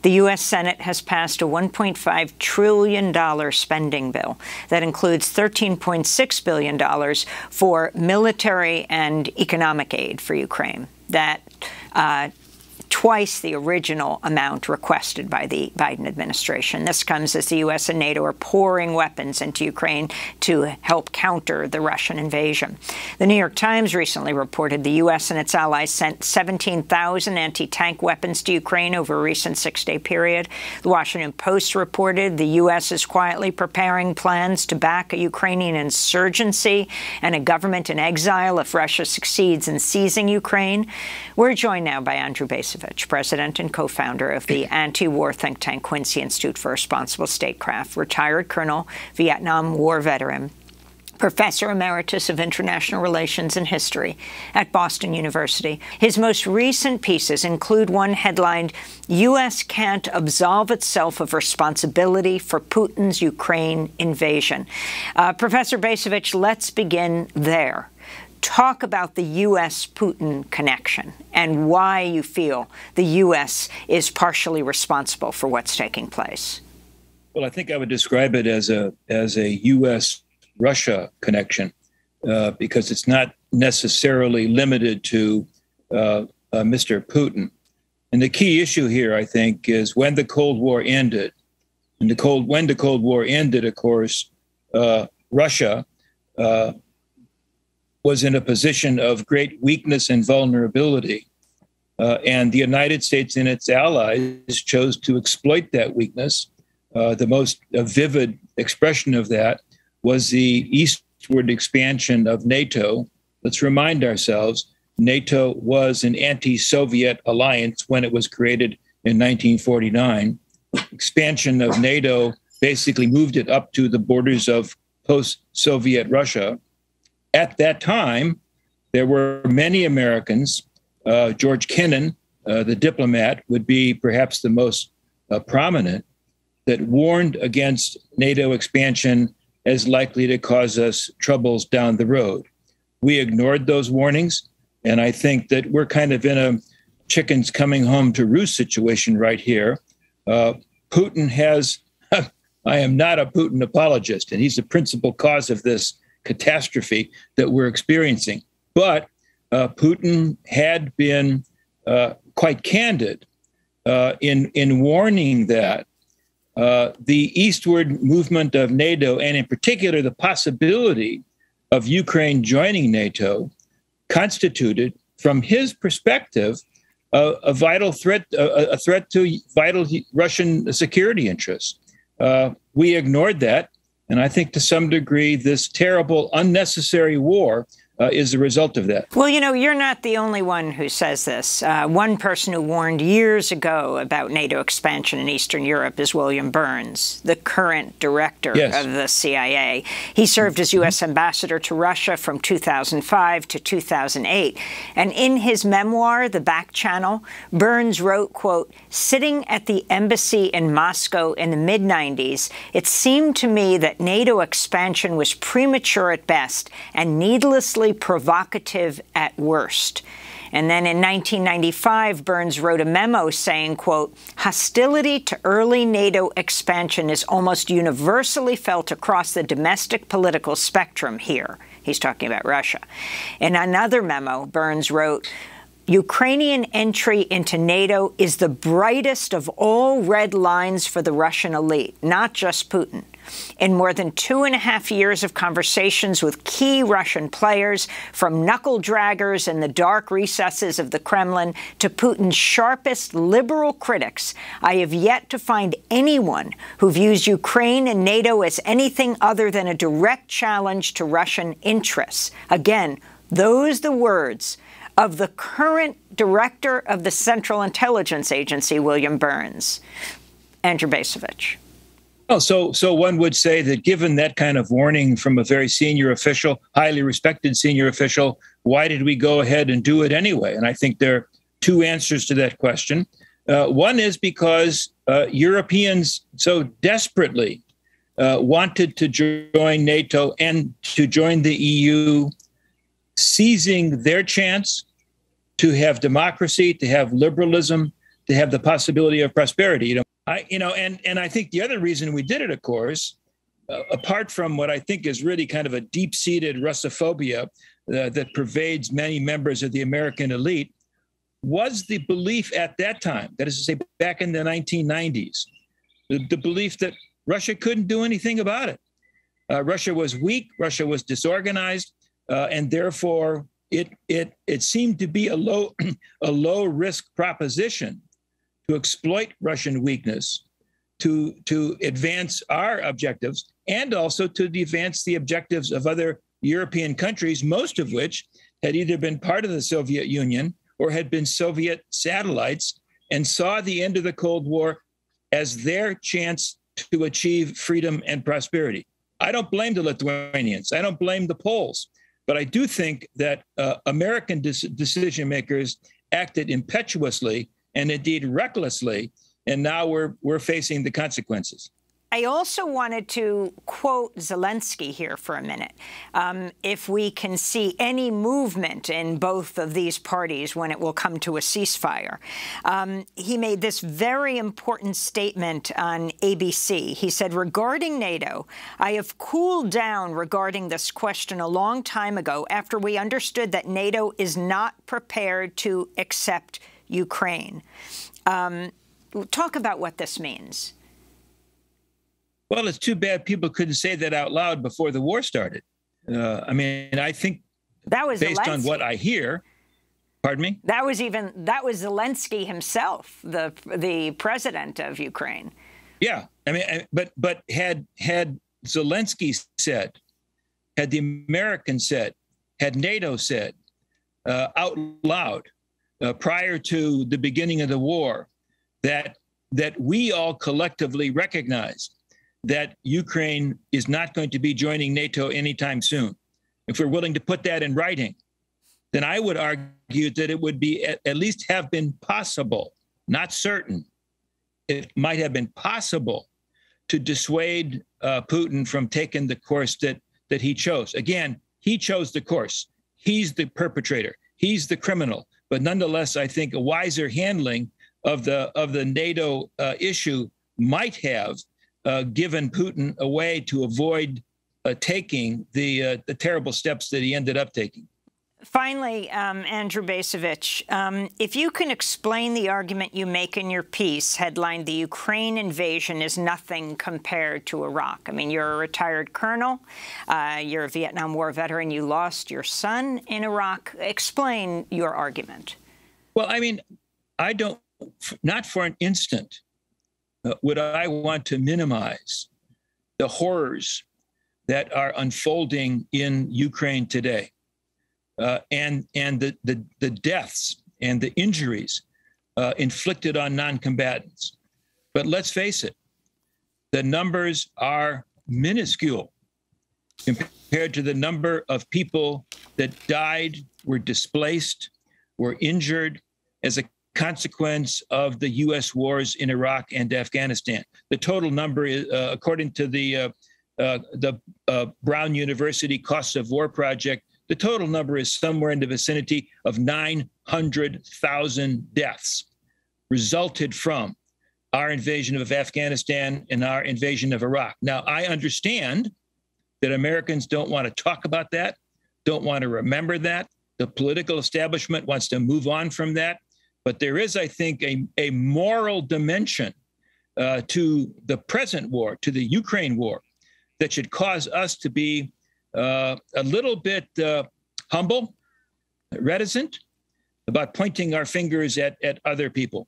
The U.S. Senate has passed a $1.5 trillion spending bill that includes $13.6 billion for military and economic aid for Ukraine. That twice the original amount requested by the Biden administration. This comes as the US and NATO are pouring weapons into Ukraine to help counter the Russian invasion. The New York Times recently reported the US and its allies sent 17,000 anti-tank weapons to Ukraine over a recent 6-day period. The Washington Post reported the US is quietly preparing plans to back a Ukrainian insurgency and a government in exile if Russia succeeds in seizing Ukraine. We're joined now by Andrew Bacevich, president and co-founder of the anti-war think tank Quincy Institute for Responsible Statecraft, retired colonel, Vietnam War veteran, professor emeritus of international relations and history at Boston University. His most recent pieces include one headlined, "U.S. Can't Absolve Itself of Responsibility for Putin's Ukraine Invasion." Professor Bacevich, let's begin there. Talk about the U.S.-Putin connection and why you feel the U.S. is partially responsible for what's taking place. Well, I think I would describe it as a U.S.-Russia connection because it's not necessarily limited to Mr. Putin. And the key issue here, I think, is when the Cold War ended. And when the Cold War ended, of course, Russia was in a position of great weakness and vulnerability. And the United States and its allies chose to exploit that weakness. The most vivid expression of that was the eastward expansion of NATO. Let's remind ourselves, NATO was an anti-Soviet alliance when it was created in 1949. Expansion of NATO basically moved it up to the borders of post-Soviet Russia. At that time, there were many Americans. George Kennan, the diplomat, would be perhaps the most prominent, that warned against NATO expansion as likely to cause us troubles down the road. We ignored those warnings, and I think that we're kind of in a chickens coming home to roost situation right here. Putin has, I am not a Putin apologist, and he's the principal cause of this catastrophe that we're experiencing. But Putin had been quite candid in warning that the eastward movement of NATO, and in particular the possibility of Ukraine joining NATO, constituted, from his perspective, a vital threat, a threat to vital Russian security interests. We ignored that. And I think to some degree, this terrible, unnecessary war is the result of that. Well, you know, you're not the only one who says this. One person who warned years ago about NATO expansion in Eastern Europe is William Burns, the current director of the CIA. He served as U.S. ambassador to Russia from 2005 to 2008. And in his memoir, The Back Channel, Burns wrote, quote, "Sitting at the embassy in Moscow in the mid-90s, it seemed to me that NATO expansion was premature at best and needlessly provocative at worst." And then in 1995, Burns wrote a memo saying, quote, "Hostility to early NATO expansion is almost universally felt across the domestic political spectrum here." He's talking about Russia. In another memo, Burns wrote, "Ukrainian entry into NATO is the brightest of all red lines for the Russian elite, not just Putin. In more than 2.5 years of conversations with key Russian players, from knuckle-draggers in the dark recesses of the Kremlin to Putin's sharpest liberal critics, I have yet to find anyone who views Ukraine and NATO as anything other than a direct challenge to Russian interests." Again, those the words of the current director of the Central Intelligence Agency, William Burns. Andrew Bacevich. Oh, so one would say that given that kind of warning from a very senior official, highly respected senior official, why did we go ahead and do it anyway? And I think there are two answers to that question. One is because Europeans so desperately wanted to join NATO and to join the EU, seizing their chance to have democracy, to have liberalism, to have the possibility of prosperity. And I think the other reason we did it, of course, apart from what I think is really kind of a deep-seated Russophobia that pervades many members of the American elite, was the belief at that time, that is to say back in the 1990s, the belief that Russia couldn't do anything about it. Russia was weak, Russia was disorganized, and therefore it seemed to be a low risk proposition to exploit Russian weakness to advance our objectives and also to advance the objectives of other European countries, most of which had either been part of the Soviet Union or had been Soviet satellites and saw the end of the Cold War as their chance to achieve freedom and prosperity. I don't blame the Lithuanians. I don't blame the Poles. But I do think that American decision makers acted impetuously and indeed recklessly, and now we're facing the consequences. I also wanted to quote Zelensky here for a minute. If we can see any movement in both of these parties when it will come to a ceasefire. He made this very important statement on ABC. He said, regarding NATO, I have cooled down regarding this question a long time ago after we understood that NATO is not prepared to accept Ukraine. Talk about what this means. Well, it's too bad people couldn't say that out loud before the war started. I think that was based Zelensky. On what I hear, pardon me? That was Zelensky himself, the president of Ukraine. Yeah, but had Zelensky said, had the Americans said, had NATO said out loud prior to the beginning of the war that we all collectively recognized that Ukraine is not going to be joining NATO anytime soon. If we're willing to put that in writing, then I would argue that it would be at least have been possible, not certain. It might have been possible to dissuade Putin from taking the course that he chose. Again, he chose the course. He's the perpetrator. He's the criminal. But nonetheless, I think a wiser handling of the NATO issue might have given Putin a way to avoid taking the terrible steps that he ended up taking. Finally, Andrew Bacevich, if you can explain the argument you make in your piece, headlined "The Ukraine Invasion is Nothing Compared to Iraq." I mean, you're a retired colonel. You're a Vietnam War veteran. You lost your son in Iraq. Explain your argument. Well, I don't, not for an instant, would I want to minimize the horrors that are unfolding in Ukraine today, and the deaths and the injuries inflicted on non-combatants. But let's face it, the numbers are minuscule compared to the number of people that died, were displaced, were injured as a consequence of the U.S. wars in Iraq and Afghanistan. The total number is, according to the Brown University Costs of War Project, the total number is somewhere in the vicinity of 900,000 deaths resulted from our invasion of Afghanistan and our invasion of Iraq. Now, I understand that Americans don't want to talk about that, don't want to remember that. The political establishment wants to move on from that. But there is, I think, a moral dimension to the present war, to the Ukraine war, that should cause us to be a little bit humble, reticent about pointing our fingers at other people.